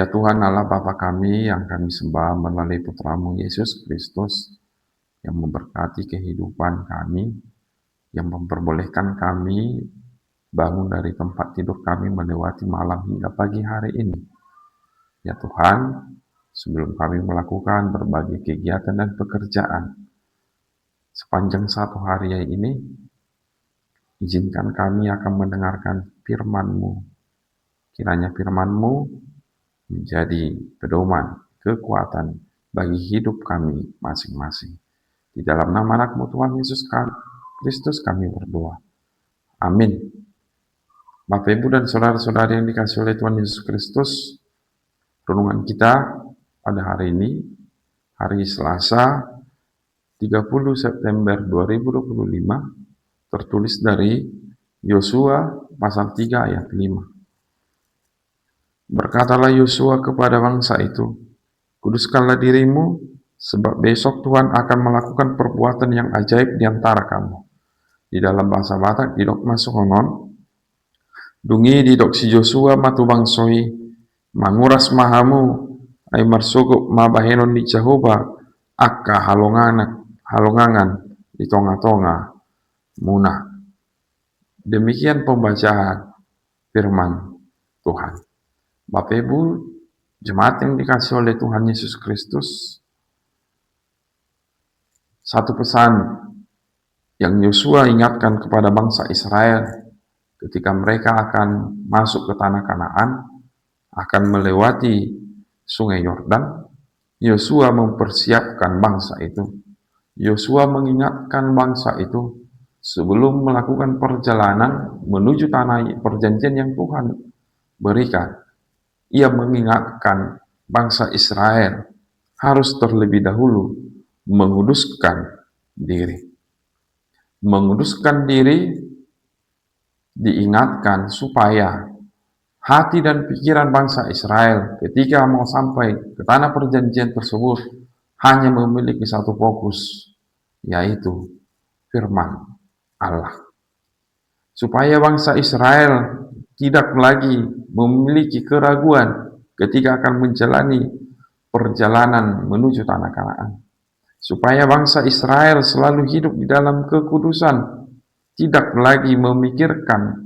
Ya Tuhan Allah Bapa kami yang kami sembah melalui Putramu Yesus Kristus yang memberkati kehidupan kami, yang memperbolehkan kami bangun dari tempat tidur kami melewati malam hingga pagi hari ini. Ya Tuhan, sebelum kami melakukan berbagai kegiatan dan pekerjaan sepanjang satu hari ini, izinkan kami akan mendengarkan firman-Mu. Kiranya firman-Mu menjadi pedoman, kekuatan bagi hidup kami masing-masing. Di dalam nama anak-Mu Tuhan Yesus Kristus kami berdoa. Amin. Bapak Ibu dan saudara-saudari yang dikasihi oleh Tuhan Yesus Kristus, renungan kita pada hari ini, hari Selasa 30 September 2025, tertulis dari Yosua pasal 3 ayat 5. Berkatalah Yosua kepada bangsa itu, kuduskanlah dirimu, sebab besok Tuhan akan melakukan perbuatan yang ajaib di antara kamu. Di dalam bahasa Batak, didok masuk honon, dungi didok si Yosua matu bangsoi, manguras mahamu, ay marsogok mabahenon di Jehovah, akka halongangan di tonga-tonga munah. Demikian pembacaan firman Tuhan. Bapak Ibu, jemaat yang dikasihi oleh Tuhan Yesus Kristus, satu pesan yang Yosua ingatkan kepada bangsa Israel ketika mereka akan masuk ke tanah Kanaan, akan melewati sungai Yordan, Yosua mempersiapkan bangsa itu. Yosua mengingatkan bangsa itu sebelum melakukan perjalanan menuju tanah perjanjian yang Tuhan berikan. Ia mengingatkan bangsa Israel harus terlebih dahulu menguduskan diri. Menguduskan diri diingatkan supaya hati dan pikiran bangsa Israel ketika mau sampai ke tanah perjanjian tersebut hanya memiliki satu fokus, yaitu firman Allah. Supaya bangsa Israel tidak lagi memiliki keraguan ketika akan menjalani perjalanan menuju tanah Kanaan. Supaya bangsa Israel selalu hidup di dalam kekudusan, tidak lagi memikirkan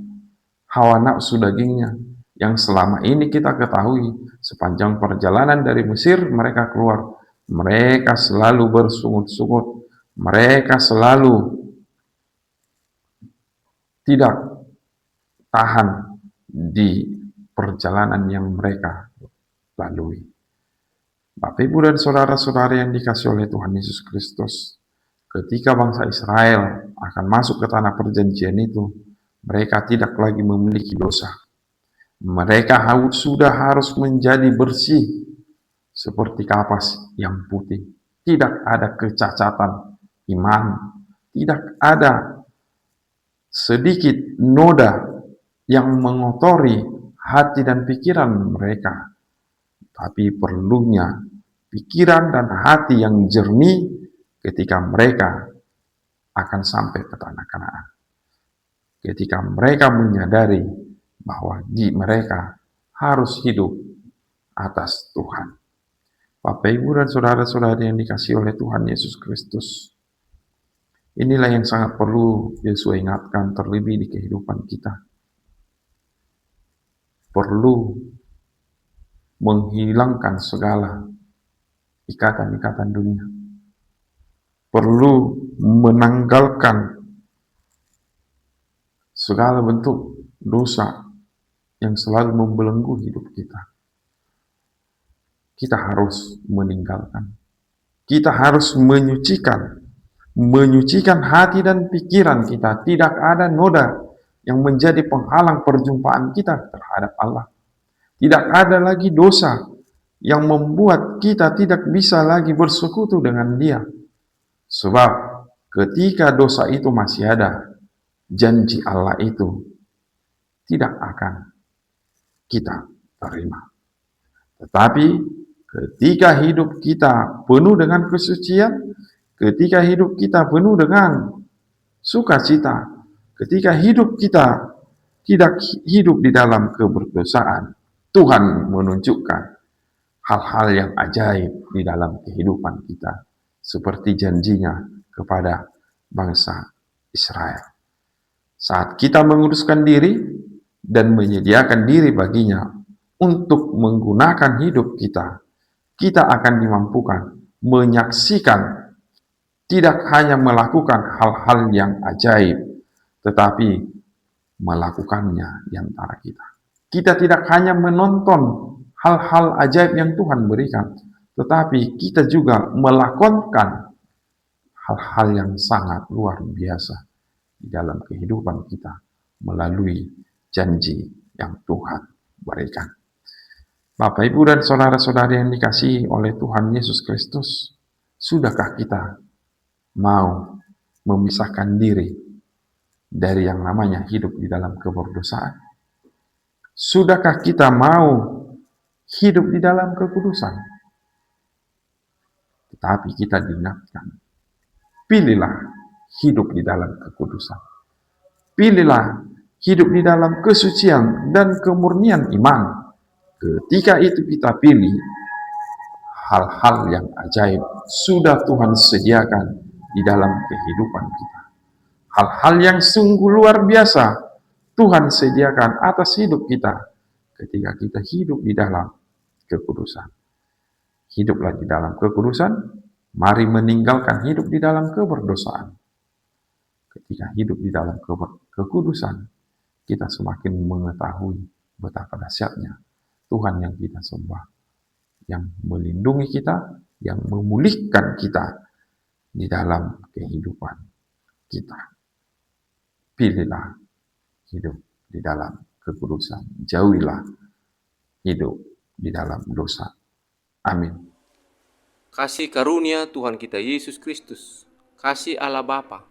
hawa nafsu dagingnya, yang selama ini kita ketahui sepanjang perjalanan dari Mesir mereka keluar, mereka selalu bersungut-sungut, mereka selalu tidak tahan di perjalanan yang mereka lalui. Bapak Ibu dan saudara-saudari yang dikasihi oleh Tuhan Yesus Kristus, ketika bangsa Israel akan masuk ke tanah perjanjian itu, mereka tidak lagi memiliki dosa. Mereka sudah harus menjadi bersih seperti kapas yang putih. Tidak ada kecacatan iman, tidak ada sedikit noda yang mengotori hati dan pikiran mereka. Tapi perlunya pikiran dan hati yang jernih ketika mereka akan sampai ke tanah Kanaan. Ketika mereka menyadari bahwa mereka harus hidup atas Tuhan. Bapak, Ibu, dan saudara-saudari yang dikasihi oleh Tuhan Yesus Kristus, inilah yang sangat perlu Yesus ingatkan terlebih di kehidupan kita. Perlu menghilangkan segala ikatan-ikatan dunia. Perlu menanggalkan segala bentuk dosa yang selalu membelenggu hidup kita. Kita harus meninggalkan. Kita harus menyucikan hati dan pikiran kita. Tidak ada noda yang menjadi penghalang perjumpaan kita terhadap Allah. Tidak ada lagi dosa yang membuat kita tidak bisa lagi bersekutu dengan Dia. Sebab ketika dosa itu masih ada, janji Allah itu tidak akan kita terima. Tetapi ketika hidup kita penuh dengan kesucian, ketika hidup kita penuh dengan sukacita, ketika hidup kita tidak hidup di dalam keberdosaan, Tuhan menunjukkan hal-hal yang ajaib di dalam kehidupan kita, seperti janjinya kepada bangsa Israel. Saat kita menguduskan diri dan menyediakan diri baginya untuk menggunakan hidup kita, kita akan dimampukan menyaksikan, tidak hanya melakukan hal-hal yang ajaib, tetapi melakukannya di antara kita. Kita tidak hanya menonton hal-hal ajaib yang Tuhan berikan, tetapi kita juga melakukan hal-hal yang sangat luar biasa di dalam kehidupan kita melalui janji yang Tuhan berikan. Bapak, Ibu, dan saudara-saudari yang dikasihi oleh Tuhan Yesus Kristus, sudahkah kita mau memisahkan diri dari yang namanya hidup di dalam keberdosaan? Sudahkah kita mau hidup di dalam kekudusan? Tetapi kita diingatkan, pilihlah hidup di dalam kekudusan. Pilihlah hidup di dalam kesucian dan kemurnian iman. Ketika itu kita pilih, hal-hal yang ajaib sudah Tuhan sediakan di dalam kehidupan kita. Hal-hal yang sungguh luar biasa Tuhan sediakan atas hidup kita ketika kita hidup di dalam kekudusan. Hiduplah di dalam kekudusan, mari meninggalkan hidup di dalam keberdosaan. Ketika hidup di dalam kekudusan, kita semakin mengetahui betapa dahsyatnya Tuhan yang kita sembah, yang melindungi kita, yang memulihkan kita di dalam kehidupan kita. Pilihlah hidup di dalam kekudusan, jauhilah hidup di dalam dosa. Amin. Kasih karunia Tuhan kita Yesus Kristus, kasih Allah Bapa,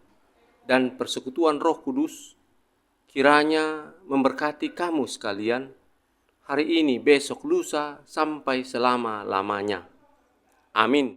dan persekutuan Roh Kudus kiranya memberkati kamu sekalian hari ini, besok, lusa, sampai selama-lamanya. Amin.